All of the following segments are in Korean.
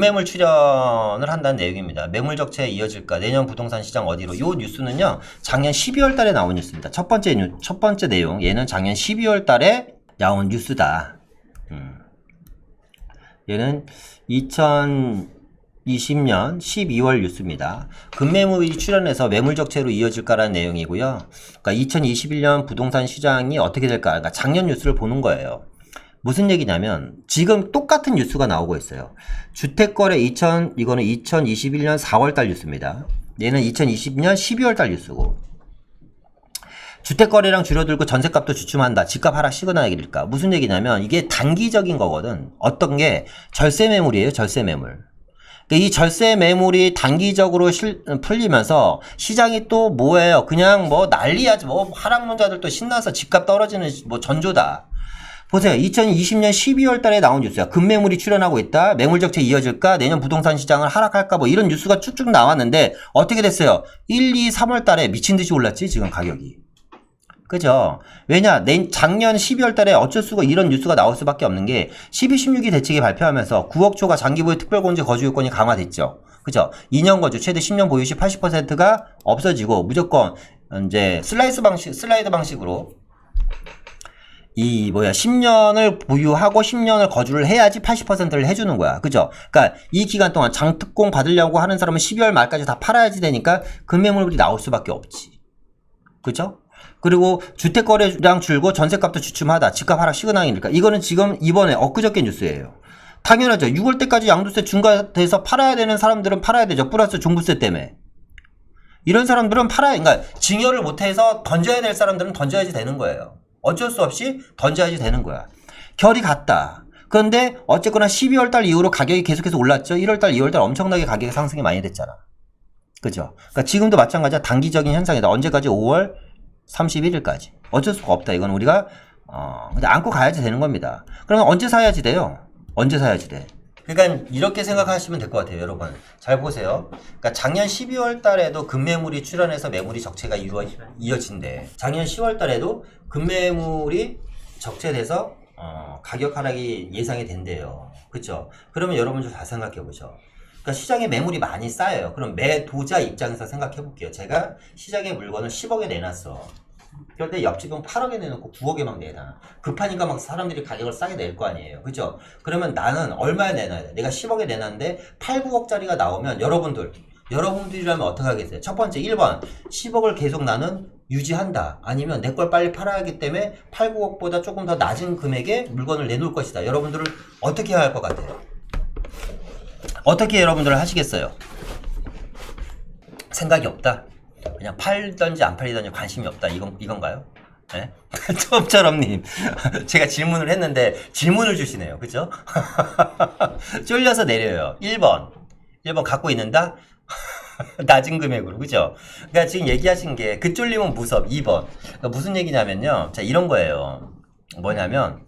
급매물 출현을 한다는 내용입니다. 매물 적체에 이어질까? 내년 부동산 시장 어디로? 요 뉴스는요, 작년 12월 달에 나온 뉴스입니다. 첫 번째 내용. 얘는 작년 12월 달에 나온 뉴스다. 얘는 2020년 12월 뉴스입니다. 급매물이 출현해서 매물 적체로 이어질까라는 내용이고요. 그러니까 2021년 부동산 시장이 어떻게 될까? 그러니까 작년 뉴스를 보는 거예요. 무슨 얘기냐면 지금 똑같은 뉴스가 나오고 있어요. 주택거래 이거는 2021년 4월달 뉴스입니다. 얘는 2020년 12월달 뉴스고, 주택거래량 줄어들고 전셋값도 주춤한다. 집값 하락 시그널일까? 무슨 얘기냐면 이게 단기적인 거거든. 어떤 게 절세 매물이에요. 절세 매물. 이 절세 매물이 단기적으로 풀리면서 시장이 또 뭐예요? 그냥 뭐 난리야지. 뭐 하락론자들 또 신나서 집값 떨어지는 뭐 전조다. 보세요. 2020년 12월 달에 나온 뉴스야. 급매물이 출현하고 있다. 매물 적체 이어질까? 내년 부동산 시장을 하락할까? 뭐 이런 뉴스가 쭉쭉 나왔는데 어떻게 됐어요? 1, 2, 3월 달에 미친 듯이 올랐지, 지금 가격이. 그죠? 왜냐? 작년 12월 달에 어쩔 수가 이런 뉴스가 나올 수밖에 없는 게 12, 16기 대책이 발표하면서 9억 초과 장기보유 특별공제 거주요건이 강화됐죠. 그죠? 2년 거주 최대 10년 보유 시 80%가 없어지고 무조건 이제 슬라이드 방식으로 10년을 보유하고 10년을 거주를 해야지 80%를 해주는 거야. 그죠? 그러니까 이 기간 동안 장특공 받으려고 하는 사람은 12월 말까지 다 팔아야지 되니까 급매물이 나올 수밖에 없지. 그죠? 그리고 주택거래량 줄고 전셋값도 주춤하다. 집값 하락 시그널이니까. 이거는 지금 이번에 엊그저께 뉴스예요. 당연하죠. 6월 때까지 양도세 중과돼서 팔아야 되는 사람들은 팔아야 되죠. 플러스 종부세 때문에. 이런 사람들은 그러니까 증여를 못해서 던져야 될 사람들은 던져야지 되는 거예요. 어쩔 수 없이 던져야지 되는 거야. 결이 같다. 그런데 어쨌거나 12월 달 이후로 가격이 계속해서 올랐죠. 1월 달, 2월 달 엄청나게 가격이 상승이 많이 됐잖아. 그죠? 그러니까 지금도 마찬가지야. 단기적인 현상이다. 언제까지? 5월 31일까지. 어쩔 수가 없다. 이건 우리가 근데 안고 가야지 되는 겁니다. 그러면 언제 사야지 돼요? 언제 사야지 돼? 그러니까 이렇게 생각하시면 될 것 같아요, 여러분. 잘 보세요. 그러니까 작년 12월 달에도 급매물이 출현해서 매물이 적체가 이어진대. 작년 10월 달에도 급매물이 적체돼서 가격 하락이 예상이 된대요. 그쵸? 그러면 여러분 좀 잘 생각해 보죠. 그러니까 시장에 매물이 많이 쌓여요. 그럼 매도자 입장에서 생각해 볼게요. 제가 시장에 물건을 10억에 내놨어. 그런데 옆집은 8억에 내놓고 9억에 막 내놔. 급하니까 막 사람들이 가격을 싸게 낼 거 아니에요. 그죠? 그러면 나는 얼마에 내놔야 돼? 내가 10억에 내놨는데 8, 9억짜리가 나오면 여러분들이라면 어떻게 하겠어요? 첫 번째 1번 10억을 계속 나는 유지한다. 아니면 내 걸 빨리 팔아야 하기 때문에 8, 9억보다 조금 더 낮은 금액에 물건을 내놓을 것이다. 여러분들은 어떻게 해야 할 것 같아요? 어떻게 여러분들은 하시겠어요? 생각이 없다? 그냥 팔던지 안 팔리던지 관심이 없다. 이건가요? 네? 처음처럼님. 제가 질문을 했는데 질문을 주시네요. 그죠? 쫄려서 내려요. 1번 갖고 있는다? 낮은 금액으로. 그죠? 그러니까 지금 얘기하신 게 그 쫄림은 무섭. 2번. 그러니까 무슨 얘기냐면요. 자, 이런 거예요. 뭐냐면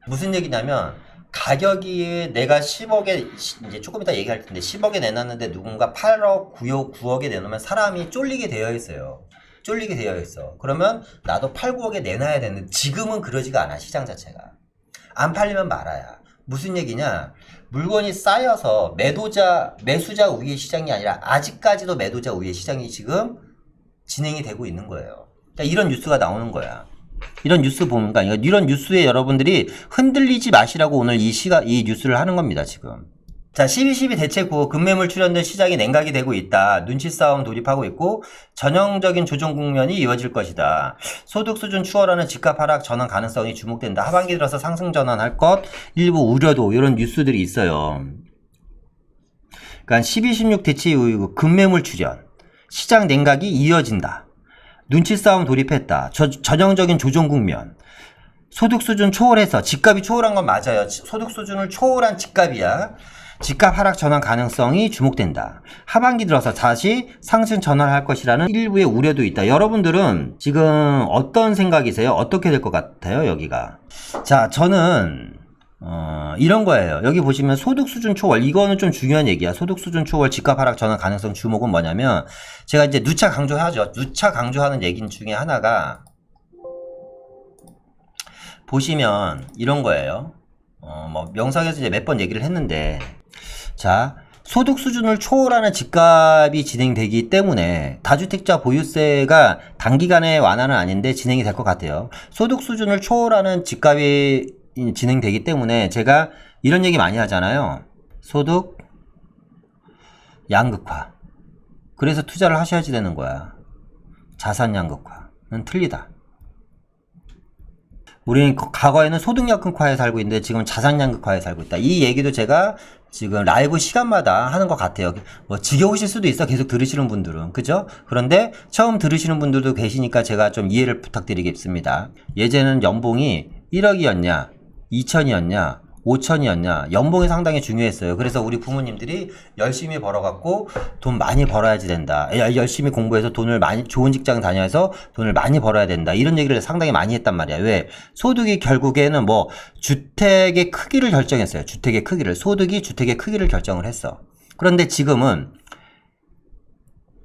무슨 얘기냐면 가격이 내가 10억에 이제 조금 이따 얘기할 텐데 10억에 내놨는데 누군가 8억, 9억에 내놓으면 사람이 쫄리게 되어 있어요. 쫄리게 되어 있어. 그러면 나도 8, 9억에 내놔야 되는데 지금은 그러지가 않아. 시장 자체가. 안 팔리면 말아야. 무슨 얘기냐? 물건이 쌓여서 매수자 우위의 시장이 아니라 아직까지도 매도자 우위의 시장이 지금 진행이 되고 있는 거예요. 그러니까 이런 뉴스가 나오는 거야. 이런 뉴스 보는 거 아니에요. 이런 뉴스에 여러분들이 흔들리지 마시라고 오늘 이 뉴스를 하는 겁니다, 지금. 자, 12.12 대책 후 급매물 출현된 시장이 냉각이 되고 있다. 눈치 싸움 돌입하고 있고 전형적인 조정 국면이 이어질 것이다. 소득 수준 추월하는 집값 하락 전환 가능성이 주목된다. 하반기 들어서 상승 전환할 것 일부 우려도 이런 뉴스들이 있어요. 그러니까 12.16 대책 이후 급매물 출현, 시장 냉각이 이어진다. 눈치 싸움 돌입했다. 전형적인 조정 국면. 소득 수준 초월해서 집값이 초월한 건 맞아요. 소득 수준을 초월한 집값이야. 집값 하락 전환 가능성이 주목된다. 하반기 들어서 다시 상승 전환할 것이라는 일부의 우려도 있다. 여러분들은 지금 어떤 생각이세요? 어떻게 될 것 같아요? 여기가. 자, 저는 이런 거예요. 여기 보시면 소득 수준 초월, 이거는 좀 중요한 얘기야. 소득 수준 초월 집값 하락 전환 가능성 주목은 뭐냐면 제가 이제 누차 강조하죠. 누차 강조하는 얘기 중에 하나가 보시면 이런 거예요. 뭐 명상에서 이제 몇 번 얘기를 했는데 자, 소득 수준을 초월하는 집값이 진행되기 때문에 다주택자 보유세가 단기간에 완화는 아닌데 진행이 될 것 같아요. 소득 수준을 초월하는 집값이 진행되기 때문에 제가 이런 얘기 많이 하잖아요. 소득 양극화. 그래서 투자를 하셔야지 되는 거야. 자산 양극화는 틀리다. 우리는 과거에는 소득 양극화에 살고 있는데 지금 자산 양극화에 살고 있다. 이 얘기도 제가 지금 라이브 시간마다 하는 것 같아요. 뭐 지겨우실 수도 있어. 계속 들으시는 분들은. 그죠? 그런데 처음 들으시는 분들도 계시니까 제가 좀 이해를 부탁드리겠습니다. 예전에는 연봉이 1억이었냐 2천이었냐 5천이었냐 연봉이 상당히 중요했어요. 그래서 우리 부모님들이 열심히 벌어갖고 돈 많이 벌어야지 된다. 열심히 공부해서 돈을 많이 좋은 직장 다녀서 돈을 많이 벌어야 된다. 이런 얘기를 상당히 많이 했단 말이야. 왜? 소득이 결국에는 뭐 주택의 크기를 결정했어요. 주택의 크기를. 소득이 주택의 크기를 결정을 했어. 그런데 지금은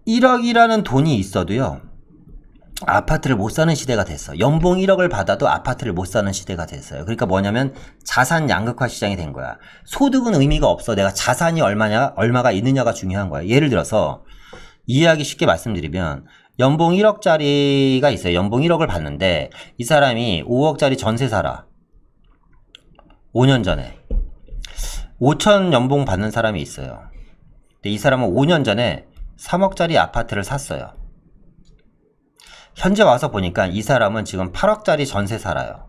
1억이라는 돈이 있어도요. 아파트를 못 사는 시대가 됐어. 연봉 1억을 받아도 아파트를 못 사는 시대가 됐어요. 그러니까 뭐냐면 자산 양극화 시장이 된 거야. 소득은 의미가 없어. 내가 자산이 얼마가 있느냐가 중요한 거야. 예를 들어서 이해하기 쉽게 말씀드리면 연봉 1억짜리가 있어요. 연봉 1억을 받는데 이 사람이 5억짜리 전세 살아. 5년 전에 5천 연봉 받는 사람이 있어요. 근데 이 사람은 5년 전에 3억짜리 아파트를 샀어요. 현재 와서 보니까 이 사람은 지금 8억짜리 전세 살아요.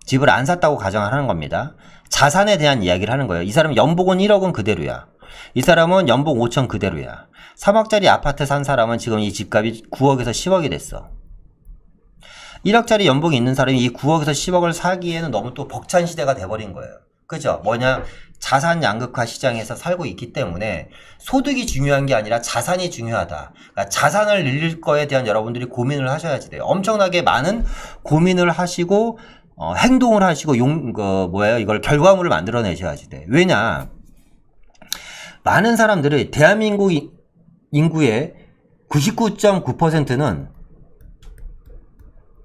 집을 안 샀다고 가정을 하는 겁니다. 자산에 대한 이야기를 하는 거예요. 이 사람은 연봉은 1억은 그대로야. 이 사람은 연봉 5천 그대로야. 3억짜리 아파트 산 사람은 지금 이 집값이 9억에서 10억이 됐어. 1억짜리 연봉이 있는 사람이 이 9억에서 10억을 사기에는 너무 또 벅찬 시대가 돼버린 거예요. 그죠? 뭐냐? 자산 양극화 시장에서 살고 있기 때문에 소득이 중요한 게 아니라 자산이 중요하다. 그러니까 자산을 늘릴 거에 대한 여러분들이 고민을 하셔야지 돼요. 엄청나게 많은 고민을 하시고 행동을 하시고 이걸 결과물을 만들어내셔야지 돼. 왜냐? 많은 사람들이 대한민국 인구의 99.9%는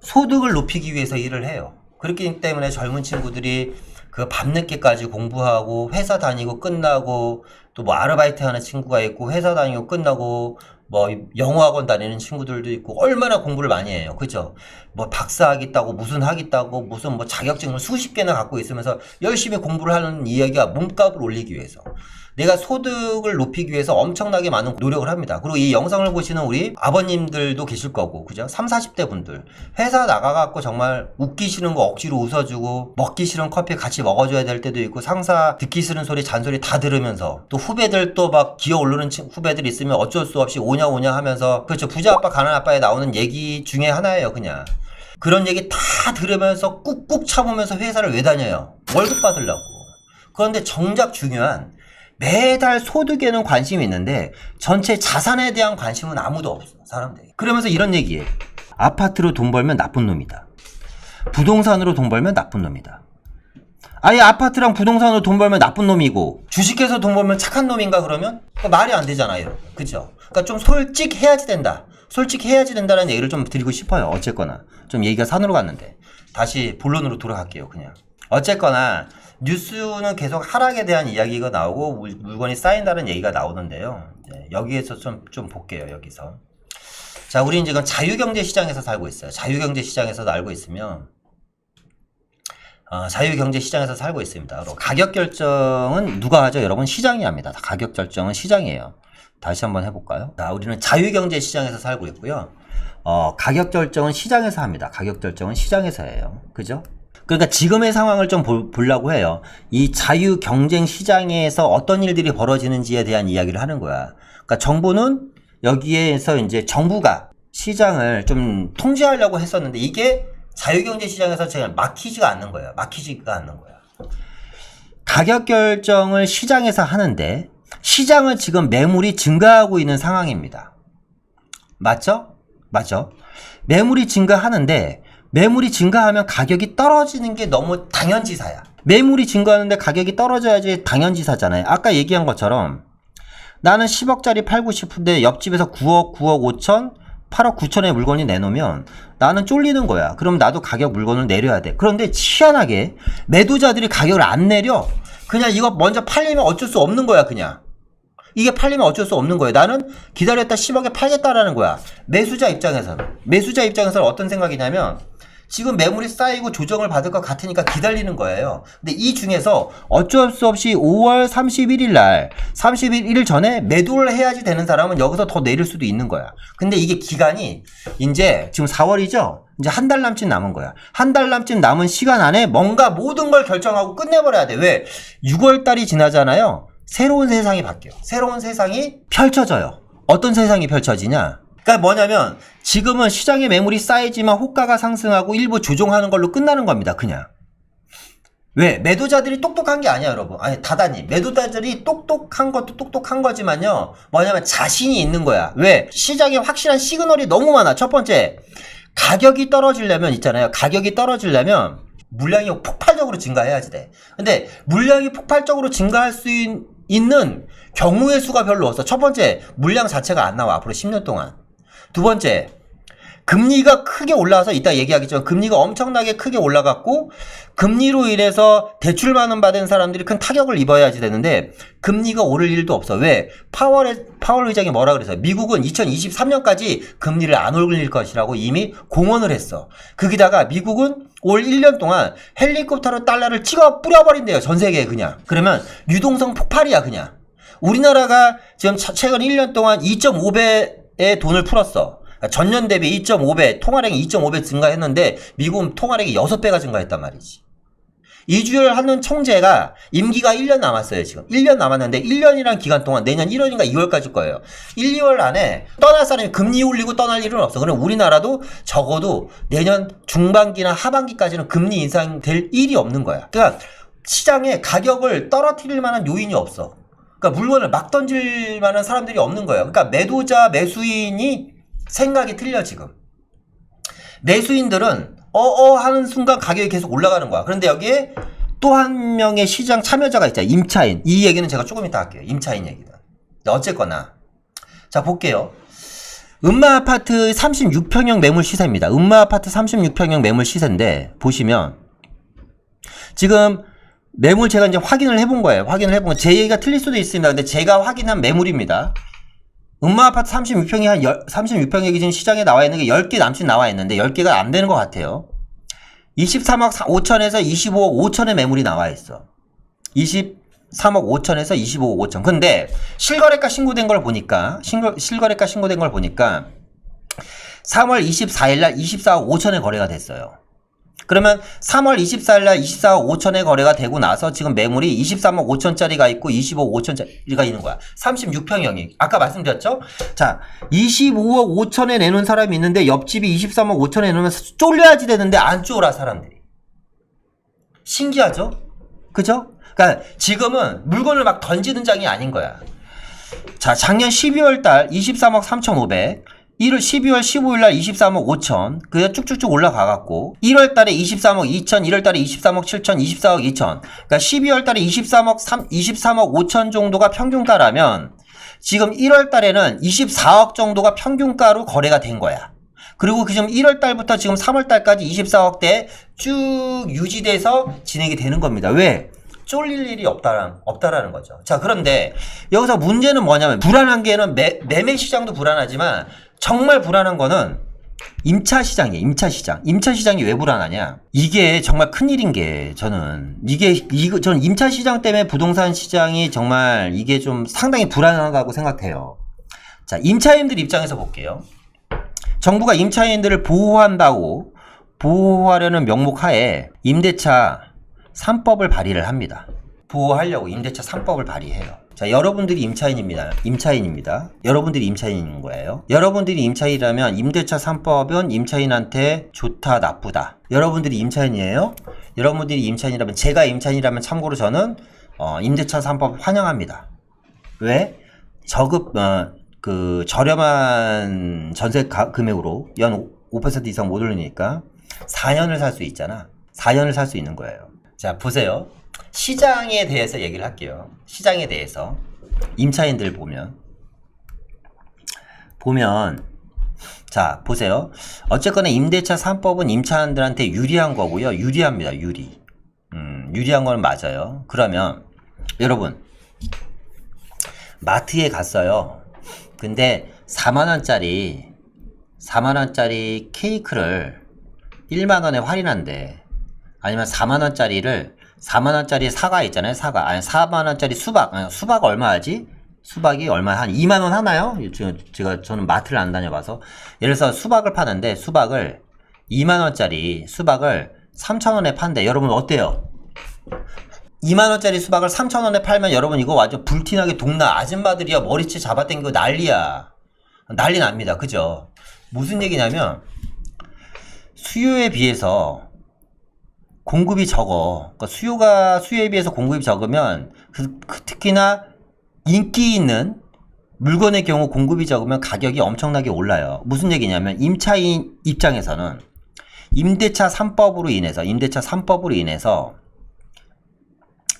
소득을 높이기 위해서 일을 해요. 그렇기 때문에 젊은 친구들이 그 밤늦게까지 공부하고 회사 다니고 끝나고 또 뭐 아르바이트 하는 친구가 있고 회사 다니고 끝나고 뭐 영어학원 다니는 친구들도 있고 얼마나 공부를 많이 해요. 그죠? 뭐 박사학위 따고 무슨 학위 따고 무슨 뭐 자격증을 수십 개나 갖고 있으면서 열심히 공부를 하는 이야기가 몸값을 올리기 위해서. 내가 소득을 높이기 위해서 엄청나게 많은 노력을 합니다. 그리고 이 영상을 보시는 우리 아버님들도 계실 거고, 그죠? 30, 40대 분들. 회사 나가갖고 정말 웃기 싫은 거 억지로 웃어주고, 먹기 싫은 커피 같이 먹어줘야 될 때도 있고, 상사 듣기 싫은 소리, 잔소리 다 들으면서, 또 후배들 또 막 기어 오르는 후배들 있으면 어쩔 수 없이 오냐 하면서, 그렇죠. 부자 아빠, 가난 아빠에 나오는 얘기 중에 하나예요, 그냥. 그런 얘기 다 들으면서 꾹꾹 참으면서 회사를 왜 다녀요? 월급 받으려고. 그런데 정작 중요한 매달 소득에는 관심이 있는데 전체 자산에 대한 관심은 아무도 없어, 사람들이. 그러면서 이런 얘기해. 아파트로 돈 벌면 나쁜 놈이다. 부동산으로 돈 벌면 나쁜 놈이다. 아예 아파트랑 부동산으로 돈 벌면 나쁜 놈이고 주식해서 돈 벌면 착한 놈인가 그러면? 그러니까 말이 안 되잖아요. 그죠? 그러니까 좀 솔직해야지 된다. 솔직해야지 된다는 얘기를 좀 드리고 싶어요. 어쨌거나 좀 얘기가 산으로 갔는데 다시 본론으로 돌아갈게요. 그냥 어쨌거나 뉴스는 계속 하락에 대한 이야기가 나오고 물건이 쌓인다는 얘기가 나오는데요. 여기에서 좀 볼게요. 여기서. 자, 우리는 지금 자유경제 시장에서 살고 있어요. 자유경제 시장에서 알고 있으면 자유경제 시장에서 살고 있습니다. 그리고 가격 결정은 누가 하죠? 여러분 시장이 합니다. 가격 결정은 시장이에요. 다시 한번 해볼까요? 자, 우리는 자유경제 시장에서 살고 있고요. 가격 결정은 시장에서 합니다. 가격 결정은 시장에서 해요. 그죠? 그러니까 지금의 상황을 좀 보려고 해요. 이 자유 경쟁 시장에서 어떤 일들이 벌어지는지에 대한 이야기를 하는 거야. 그러니까 정부는 여기에서 이제 정부가 시장을 좀 통제하려고 했었는데 이게 자유 경제 시장에서 제가 막히지가 않는 거예요. 막히지가 않는 거야. 가격 결정을 시장에서 하는데 시장은 지금 매물이 증가하고 있는 상황입니다. 맞죠? 맞죠? 매물이 증가하는데 매물이 증가하면 가격이 떨어지는 게 너무 당연지사야. 매물이 증가하는데 가격이 떨어져야지 당연지사잖아요. 아까 얘기한 것처럼 나는 10억짜리 팔고 싶은데 옆집에서 9억 5천 8억 9천의 물건이 내놓으면 나는 쫄리는 거야. 그럼 나도 가격 물건을 내려야 돼. 그런데 희한하게 매도자들이 가격을 안 내려. 그냥 이거 먼저 팔리면 어쩔 수 없는 거야, 그냥. 이게 팔리면 어쩔 수 없는 거예요. 나는 기다렸다 10억에 팔겠다라는 거야. 매수자 입장에서는 어떤 생각이냐면 지금 매물이 쌓이고 조정을 받을 것 같으니까 기다리는 거예요. 근데 이 중에서 어쩔 수 없이 5월 31일 날 31일 전에 매도를 해야지 되는 사람은 여기서 더 내릴 수도 있는 거야. 근데 이게 기간이 이제 지금 4월이죠? 이제 한 달 남짓 남은 거야. 한 달 남짓 남은 시간 안에 뭔가 모든 걸 결정하고 끝내버려야 돼. 왜? 6월 달이 지나잖아요. 새로운 세상이 바뀌어요. 새로운 세상이 펼쳐져요. 어떤 세상이 펼쳐지냐? 그러니까 뭐냐면 지금은 시장에 매물이 쌓이지만 호가가 상승하고 일부 조종하는 걸로 끝나는 겁니다. 그냥. 왜? 매도자들이 똑똑한 게 아니야, 여러분. 아니, 다다님. 매도자들이 똑똑한 것도 똑똑한 거지만요. 뭐냐면 자신이 있는 거야. 왜? 시장에 확실한 시그널이 너무 많아. 첫 번째, 가격이 떨어지려면 있잖아요. 가격이 떨어지려면 물량이 폭발적으로 증가해야지 돼. 근데 물량이 폭발적으로 증가할 수 있는 경우의 수가 별로 없어. 첫 번째, 물량 자체가 안 나와. 앞으로 10년 동안. 두 번째, 금리가 크게 올라와서 이따 얘기하겠지만 금리가 엄청나게 크게 올라갔고 금리로 인해서 대출만은 받은 사람들이 큰 타격을 입어야지 되는데 금리가 오를 일도 없어. 왜? 파월 의장이 뭐라 그랬어요? 미국은 2023년까지 금리를 안 올릴 것이라고 이미 공언을 했어. 거기다가 미국은 올 1년 동안 헬리콥터로 달러를 찍어 뿌려버린대요. 전 세계에 그냥. 그러면 유동성 폭발이야 그냥. 우리나라가 지금 최근 1년 동안 2.5배의 돈을 풀었어. 전년 대비 2.5배, 통화량이 2.5배 증가했는데 미국은 통화량이 6배가 증가했단 말이지. 이주열 하는 총재가 임기가 1년 남았어요, 지금. 1년 남았는데 1년이란 기간 동안 내년 1월인가 2월까지일 거예요. 1, 2월 안에 떠날 사람이 금리 올리고 떠날 일은 없어. 그럼 우리나라도 적어도 내년 중반기나 하반기까지는 금리 인상될 일이 없는 거야. 그러니까 시장에 가격을 떨어뜨릴 만한 요인이 없어. 그러니까 물건을 막 던질 만한 사람들이 없는 거예요. 그러니까 매도자, 매수인이 생각이 틀려 지금. 매수인들은 하는 순간 가격이 계속 올라가는 거야. 그런데 여기에 또 한 명의 시장 참여자가 있잖아. 임차인. 이 얘기는 제가 조금 이따 할게요. 임차인 얘기는. 어쨌거나 자 볼게요. 음마아파트 36평형 매물 시세입니다. 음마아파트 36평형 매물 시세인데 보시면 지금 매물 제가 이제 확인을 해본 거예요. 제 얘기가 틀릴 수도 있습니다. 근데 제가 확인한 매물입니다. 음마아파트 36평이 36평이 지금 시장에 나와 있는 게 10개 남짓 나와 있는데 10개가 안 되는 것 같아요. 23억 5천에서 25억 5천의 매물이 나와 있어. 23억 5천에서 25억 5천. 근데 실거래가 신고된 걸 보니까 3월 24일 날 24억 5천에 거래가 됐어요. 그러면 3월 24일 날 24억 5천에 거래가 되고 나서 지금 매물이 23억 5천짜리가 있고 25억 5천짜리가 있는 거야. 36평형이. 아까 말씀드렸죠? 자, 25억 5천에 내놓은 사람이 있는데 옆집이 23억 5천에 내놓으면 쫄려야지 되는데 안 쫄아 사람들이. 신기하죠? 그죠? 그러니까 지금은 물건을 막 던지는 장이 아닌 거야. 자, 작년 12월 달 23억 3,500. 12월 15일 날 23억 5천, 그게 쭉쭉쭉 올라가갖고, 1월 달에 23억 2천, 1월 달에 23억 7천, 24억 2천. 그러니까 12월 달에 23억 5천 정도가 평균가라면, 지금 1월 달에는 24억 정도가 평균가로 거래가 된 거야. 그리고 지금 1월 달부터 지금 3월 달까지 24억대 쭉 유지돼서 진행이 되는 겁니다. 왜? 쫄릴 일이 없다라는 거죠. 자, 그런데 여기서 문제는 뭐냐면 불안한 게는 매매 시장도 불안하지만 정말 불안한 거는 임차 시장이에요. 임차 시장이 왜 불안하냐? 이게 정말 큰일인 게 저는 저는 임차 시장 때문에 부동산 시장이 정말 이게 좀 상당히 불안하다고 생각해요. 자, 임차인들 입장에서 볼게요. 정부가 임차인들을 보호하려는 명목하에 임대차 3법을 발의를 합니다. 보호하려고 임대차 3법을 발의해요. 자, 여러분들이 임차인입니다. 여러분들이 임차인인 거예요. 여러분들이 임차인이라면 임대차 3법은 임차인한테 좋다, 나쁘다. 여러분들이 임차인이에요. 여러분들이 임차인이라면, 제가 임차인이라면 참고로 저는 임대차 3법 환영합니다. 왜? 저렴한 전세 금액으로 연 5% 이상 못 올리니까 4년을 살 수 있잖아. 4년을 살 수 있는 거예요. 자, 보세요. 시장에 대해서 얘기를 할게요. 시장에 대해서. 임차인들 보면, 자, 보세요. 어쨌거나 임대차 3법은 임차인들한테 유리한 거고요. 유리합니다, 유리한 건 맞아요. 그러면, 여러분, 마트에 갔어요. 근데 4만원짜리 케이크를 1만원에 할인한대. 아니면 4만원짜리 사과 있잖아요. 사과. 아니, 4만원짜리 수박. 아니, 수박 얼마 하지? 수박이 얼마, 한 2만원 하나요? 저는 마트를 안 다녀봐서. 예를 들어서 수박을 파는데, 2만원짜리 수박을 3,000원에 판대. 여러분, 어때요? 2만원짜리 수박을 3,000원에 팔면 여러분 이거 완전 불티나게 동네 아줌마들이야 머리채 잡아당기고 난리야. 난리 납니다. 그죠? 무슨 얘기냐면, 수요에 비해서 공급이 적어. 그러니까 수요에 비해서 공급이 적으면, 특히나 인기 있는 물건의 경우 공급이 적으면 가격이 엄청나게 올라요. 무슨 얘기냐면, 임차인 입장에서는 임대차 3법으로 인해서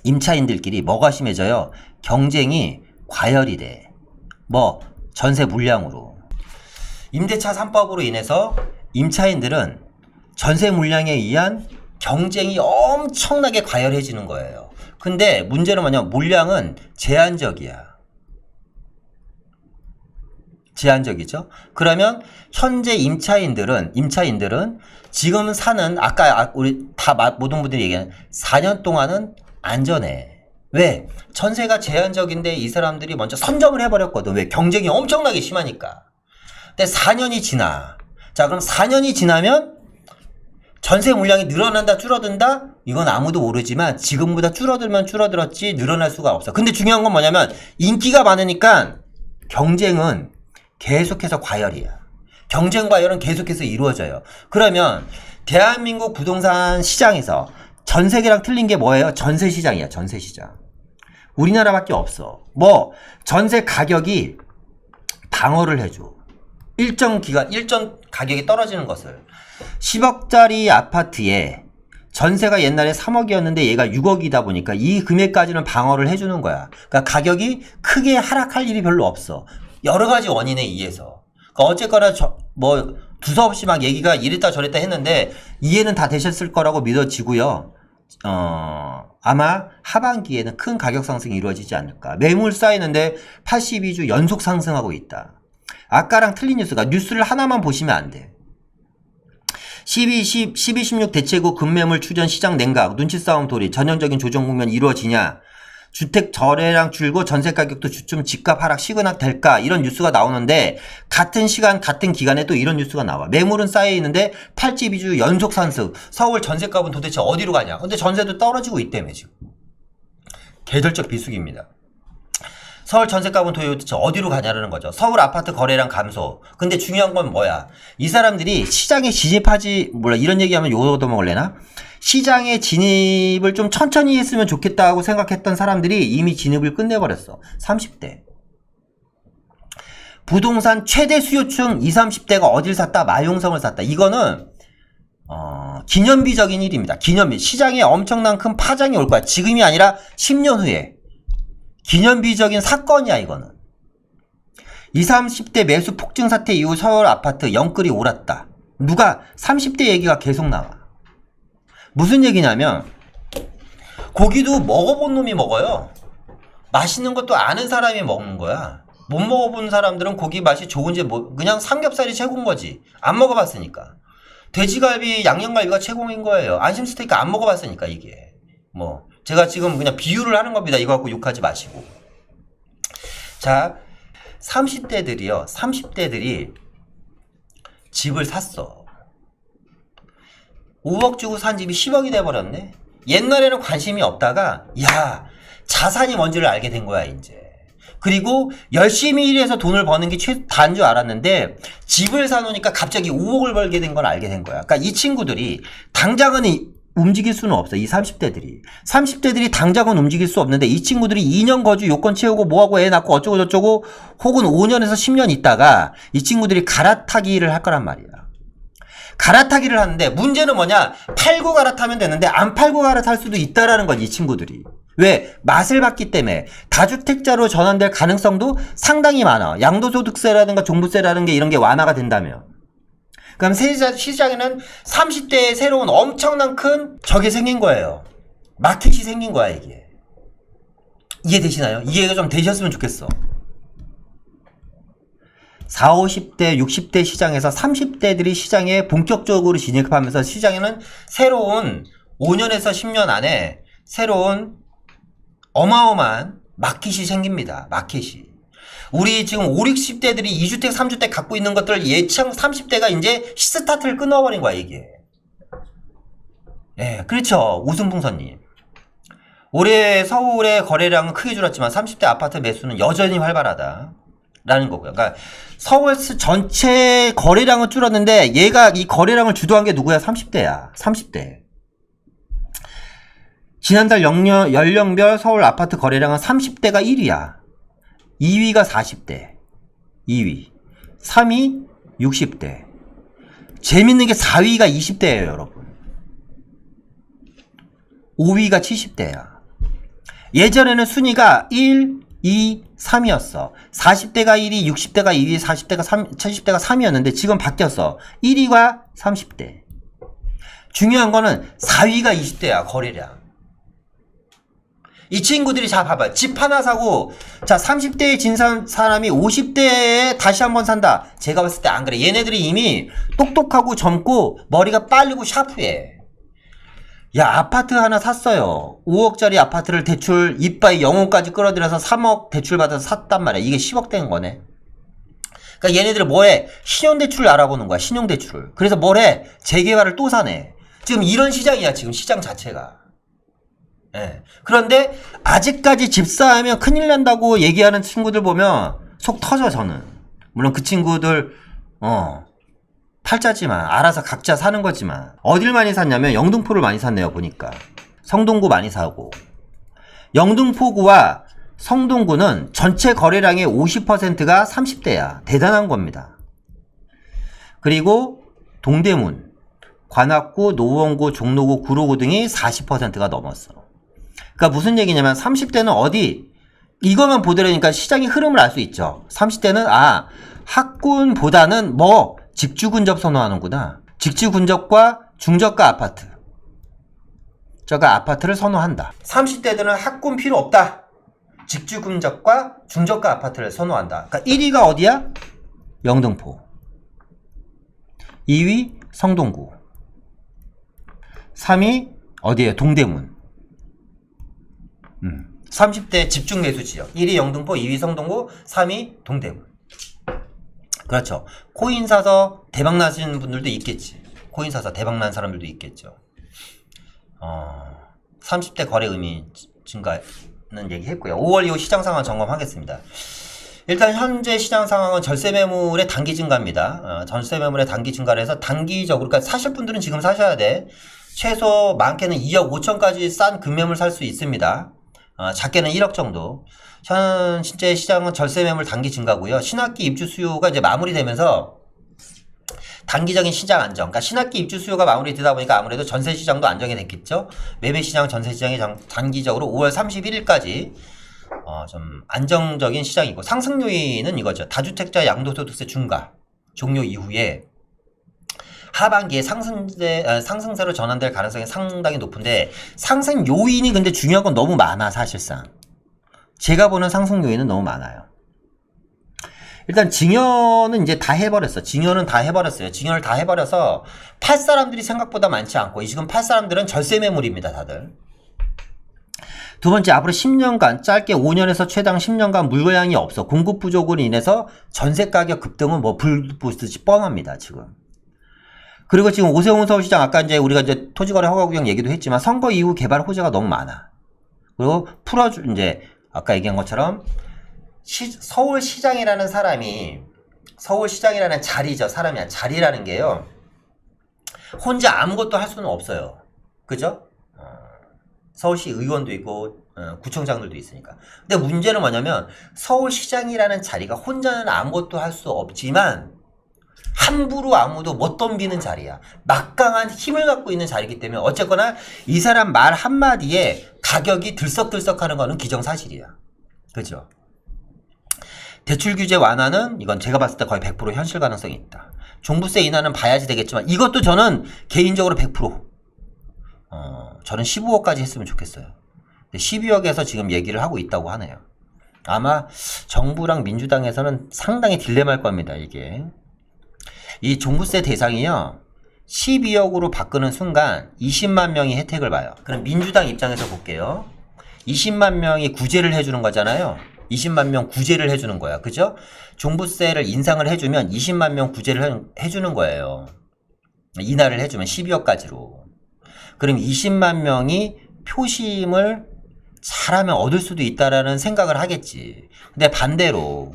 임차인들끼리 뭐가 심해져요? 경쟁이 과열이 돼. 전세 물량으로. 임대차 3법으로 인해서 임차인들은 전세 물량에 의한 경쟁이 엄청나게 과열해지는 거예요. 근데 문제는 뭐냐? 물량은 제한적이야. 제한적이죠? 그러면 현재 임차인들은 지금 사는, 아까 우리 모든 분들이 얘기하는 4년 동안은 안전해. 왜? 전세가 제한적인데 이 사람들이 먼저 선점을 해버렸거든. 왜? 경쟁이 엄청나게 심하니까. 근데 4년이 지나. 자, 그럼 4년이 지나면 전세 물량이 늘어난다, 줄어든다? 이건 아무도 모르지만 지금보다 줄어들었지 늘어날 수가 없어. 근데 중요한 건 뭐냐면, 인기가 많으니까 경쟁은 계속해서 과열이야. 경쟁 과열은 계속해서 이루어져요. 그러면 대한민국 부동산 시장에서 전 세계랑 틀린 게 뭐예요? 전세 시장이야. 전세 시장. 우리나라밖에 없어. 전세 가격이 방어를 해줘. 일정 가격이 떨어지는 것을. 10억짜리 아파트에 전세가 옛날에 3억이었는데 얘가 6억이다 보니까 이 금액까지는 방어를 해주는 거야. 그러니까 가격이 크게 하락할 일이 별로 없어. 여러 가지 원인에 의해서. 그러니까 어쨌거나 두서없이 막 얘기가 이랬다 저랬다 했는데 이해는 다 되셨을 거라고 믿어지고요. 아마 하반기에는 큰 가격 상승이 이루어지지 않을까. 매물 쌓이는데 82주 연속 상승하고 있다. 아까랑 틀린 뉴스를 하나만 보시면 안 돼. 16 대체구 급매물 추전 시장 냉각, 눈치 싸움 도리, 전형적인 조정 국면 이루어지냐? 주택 거래량 줄고 전세 가격도 주춤 집값 하락 시그널 될까? 이런 뉴스가 나오는데 같은 시간 같은 기간에 또 이런 뉴스가 나와. 매물은 쌓여 있는데 82주 연속 상승. 서울 전세값은 도대체 어디로 가냐? 근데 전세도 떨어지고 있다며 지금. 개별적 비수기입니다. 서울 전세값은 도대체 어디로 가냐라는 거죠. 서울 아파트 거래량 감소. 근데 중요한 건 뭐야? 이 사람들이 시장에 이런 얘기하면 욕 얻어먹을래나? 시장에 진입을 좀 천천히 했으면 좋겠다고 생각했던 사람들이 이미 진입을 끝내버렸어. 30대. 부동산 최대 수요층 20, 30대가 어딜 샀다? 마용성을 샀다. 이거는 기념비적인 일입니다. 기념비. 시장에 엄청난 큰 파장이 올 거야. 지금이 아니라 10년 후에. 기념비적인 사건이야 이거는. 20, 30대 매수 폭증 사태 이후 서울 아파트 영끌이 옳았다. 30대 얘기가 계속 나와. 무슨 얘기냐면, 고기도 먹어본 놈이 먹어요. 맛있는 것도 아는 사람이 먹는 거야. 못 먹어본 사람들은 고기 맛이 좋은지 그냥 삼겹살이 최고인 거지. 안 먹어봤으니까. 돼지갈비, 양념갈비가 최고인 거예요. 안심 스테이크 안 먹어봤으니까 이게. 제가 지금 그냥 비유를 하는 겁니다. 이거 갖고 욕하지 마시고. 자, 30대들이 집을 샀어. 5억 주고 산 집이 10억이 돼버렸네? 옛날에는 관심이 없다가, 자산이 뭔지를 알게 된 거야, 이제. 그리고 열심히 일해서 돈을 버는 게 다인 줄 알았는데, 집을 사놓으니까 갑자기 5억을 벌게 된 걸 알게 된 거야. 그러니까 이 친구들이 당장은 움직일 수는 없어. 이 30대들이 당장은 움직일 수 없는데 이 친구들이 2년 거주 요건 채우고 뭐하고 애 낳고 어쩌고 저쩌고 혹은 5년에서 10년 있다가 이 친구들이 갈아타기를 할 거란 말이야. 갈아타기를 하는데 문제는 뭐냐? 팔고 갈아타면 되는데 안 팔고 갈아탈 수도 있다라는 거지 이 친구들이. 왜? 맛을 봤기 때문에. 다주택자로 전환될 가능성도 상당히 많아. 양도소득세라든가 종부세라든가 이런 게 완화가 된다면. 그럼 시장에는 30대에 새로운 엄청난 큰 적이 생긴 거예요. 마켓이 생긴 거야 이게. 이해되시나요? 이해가 좀 되셨으면 좋겠어. 40, 50대, 60대 시장에서 30대들이 시장에 본격적으로 진입하면서 시장에는 새로운 5년에서 10년 안에 새로운 어마어마한 마켓이 생깁니다. 마켓이. 우리 지금 5, 60대들이 2주택, 3주택 갖고 있는 것들 예측 30대가 이제 스타트를 끊어버린 거야, 이게. 예, 그렇죠. 우승풍선님. 올해 서울의 거래량은 크게 줄었지만 30대 아파트 매수는 여전히 활발하다. 라는 거고요. 그러니까 서울 전체 거래량은 줄었는데 얘가 이 거래량을 주도한 게 누구야? 30대야. 30대. 지난달 연령별 서울 아파트 거래량은 30대가 1위야. 2위가 40대. 2위. 3위 60대. 재밌는 게 4위가 20대예요, 여러분. 5위가 70대야. 예전에는 순위가 1, 2, 3이었어. 40대가 1위, 60대가 2위, 40대가 3, 70대가 3이었는데 지금 바뀌었어. 1위가 30대. 중요한 거는 4위가 20대야, 거래량. 이 친구들이 자 봐봐. 집 하나 사고 자 30대에 진 사람이 50대에 다시 한번 산다. 제가 봤을 때 안 그래. 얘네들이 이미 똑똑하고 젊고 머리가 빠르고 샤프해. 야, 아파트 하나 샀어요. 5억짜리 아파트를 대출 이빠이 영혼까지 끌어들여서 3억 대출 받아서 샀단 말이야. 이게 10억 된 거네. 그러니까 얘네들은 뭐해? 신용대출을 알아보는 거야. 신용대출을. 그래서 뭐해? 재개발을 또 사네. 지금 이런 시장이야. 지금 시장 자체가. 예. 그런데 아직까지 집사하면 큰일 난다고 얘기하는 친구들 보면 속 터져, 저는. 물론 그 친구들 팔자지만 알아서 각자 사는 거지만 어딜 많이 샀냐면 영등포를 많이 샀네요. 보니까 성동구 많이 사고, 영등포구와 성동구는 전체 거래량의 50%가 30대야. 대단한 겁니다. 그리고 동대문, 관악구, 노원구, 종로구, 구로구 등이 40%가 넘었어. 그러니까 무슨 얘기냐면 30대는 어디 이거만 보더라니까 시장의 흐름을 알 수 있죠. 30대는 학군보다는 직주 근접 선호하는구나. 직주 근접과 중저가 아파트. 저가 아파트를 선호한다. 30대들은 학군 필요 없다. 직주 근접과 중저가 아파트를 선호한다. 그러니까 1위가 어디야? 영등포. 2위 성동구. 3위 어디에요? 동대문. 30대 집중 매수 지역. 1위 영등포, 2위 성동구, 3위 동대문. 그렇죠. 코인 사서 대박 나신 분들도 있겠지. 코인 사서 대박 난 사람들도 있겠죠. 30대 거래 의미 증가는 얘기했고요. 5월 이후 시장 상황 점검하겠습니다. 일단 현재 시장 상황은 절세 매물의 단기 증가입니다. 절세 매물의 단기 증가를 해서 단기적으로, 그러니까 사실 분들은 지금 사셔야 돼. 최소 많게는 2억 5천까지 싼 금매물 살 수 있습니다. 작게는 1억 정도. 현재 시장은 절세 매물 단기 증가고요. 신학기 입주 수요가 이제 마무리되면서 단기적인 시장 안정. 그러니까 신학기 입주 수요가 마무리되다 보니까 아무래도 전세 시장도 안정이 됐겠죠. 매매 시장, 전세 시장이 단기적으로 5월 31일까지 좀 안정적인 시장이고, 상승 요인은 이거죠. 다주택자 양도소득세 중과 종료 이후에 하반기에 상승세로 전환될 가능성이 상당히 높은데, 상승 요인이 근데 중요한 건 너무 많아. 사실상 제가 보는 상승 요인은 너무 많아요. 일단 증여는 이제 다 해버렸어. 증여는 다 해버렸어요. 증여를 다 해버려서 팔 사람들이 생각보다 많지 않고, 지금 팔 사람들은 절세 매물입니다. 다들. 두 번째, 앞으로 10년간, 짧게 5년에서 최장 10년간 물건량이 없어. 공급 부족으로 인해서 전세 가격 급등은 불붙듯이 뻔합니다. 지금. 그리고 지금 오세훈 서울시장, 아까 이제 우리가 이제 토지거래 허가 구역 얘기도 했지만 선거 이후 개발 호재가 너무 많아. 그리고 이제 아까 얘기한 것처럼 서울시장이라는 사람이, 서울시장이라는 자리죠. 사람이야. 자리라는 게요, 혼자 아무것도 할 수는 없어요. 그죠? 서울시 의원도 있고 구청장들도 있으니까. 근데 문제는 뭐냐면 서울시장이라는 자리가 혼자는 아무것도 할 수 없지만 함부로 아무도 못 덤비는 자리야. 막강한 힘을 갖고 있는 자리이기 때문에 어쨌거나 이 사람 말 한마디에 가격이 들썩들썩하는 거는 기정사실이야. 그죠? 대출 규제 완화는 이건 제가 봤을 때 거의 100% 현실 가능성이 있다. 종부세 인하는 봐야지 되겠지만 이것도 저는 개인적으로 100% 저는 15억까지 했으면 좋겠어요. 12억에서 지금 얘기를 하고 있다고 하네요. 아마 정부랑 민주당에서는 상당히 딜레마일 겁니다. 이게 이 종부세 대상이요 12억으로 바꾸는 순간 20만 명이 혜택을 봐요. 그럼 민주당 입장에서 볼게요. 20만 명이 구제를 해주는 거잖아요. 20만 명 구제를 해주는 거야. 그죠? 종부세를 인상을 해주면 20만 명 구제를 해주는 거예요. 인하를 해주면 12억까지로. 그럼 20만 명이 표심을 잘하면 얻을 수도 있다라는 생각을 하겠지. 근데 반대로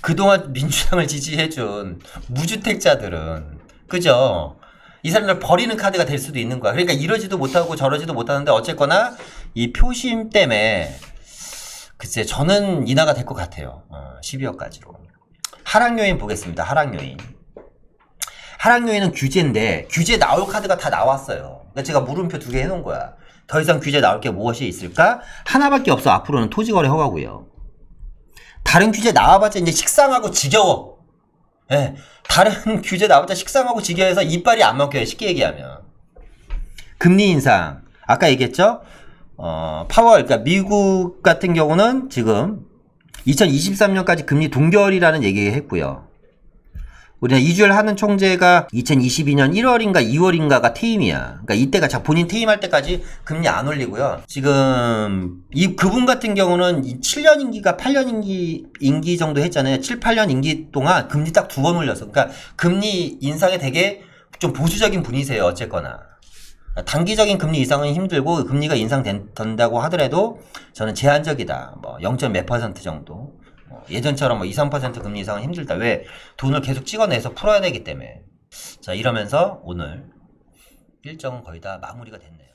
그동안 민주당을 지지해준 무주택자들은 그죠? 이 사람들 버리는 카드가 될 수도 있는 거야. 그러니까 이러지도 못하고 저러지도 못하는데 어쨌거나 이 표심 때문에 글쎄 저는 인하가 될 것 같아요. 12억까지로. 하락 요인 보겠습니다. 하락 요인. 하락 요인은 규제인데 규제 나올 카드가 다 나왔어요. 그러니까 제가 물음표 2개 해놓은 거야. 더 이상 규제 나올 게 무엇이 있을까? 하나밖에 없어. 앞으로는 토지거래 허가고요. 다른 규제 나와봤자 이제 식상하고 지겨워. 예, 다른 규제 나와봤자 식상하고 지겨워서 이빨이 안 먹혀요. 쉽게 얘기하면. 금리 인상. 아까 얘기했죠? 파월, 그러니까 미국 같은 경우는 지금 2023년까지 금리 동결이라는 얘기 했고요. 우리가 이주열 하는 총재가 2022년 1월인가 2월인가가 퇴임이야. 그러니까 이때가 본인 퇴임할 때까지 금리 안 올리고요. 지금 그분 같은 경우는 7년 임기가 8년 임기 정도 했잖아요. 7, 8년 임기 동안 금리 딱 2번 올렸어. 그러니까 금리 인상에 되게 좀 보수적인 분이세요. 어쨌거나. 단기적인 금리 인상은 힘들고 금리가 인상된다고 하더라도 저는 제한적이다. 뭐 0. 몇 % 정도. 예전처럼 뭐 2, 3% 금리 이상은 힘들다. 왜? 돈을 계속 찍어내서 풀어야 되기 때문에. 자, 이러면서 오늘 일정은 거의 다 마무리가 됐네요.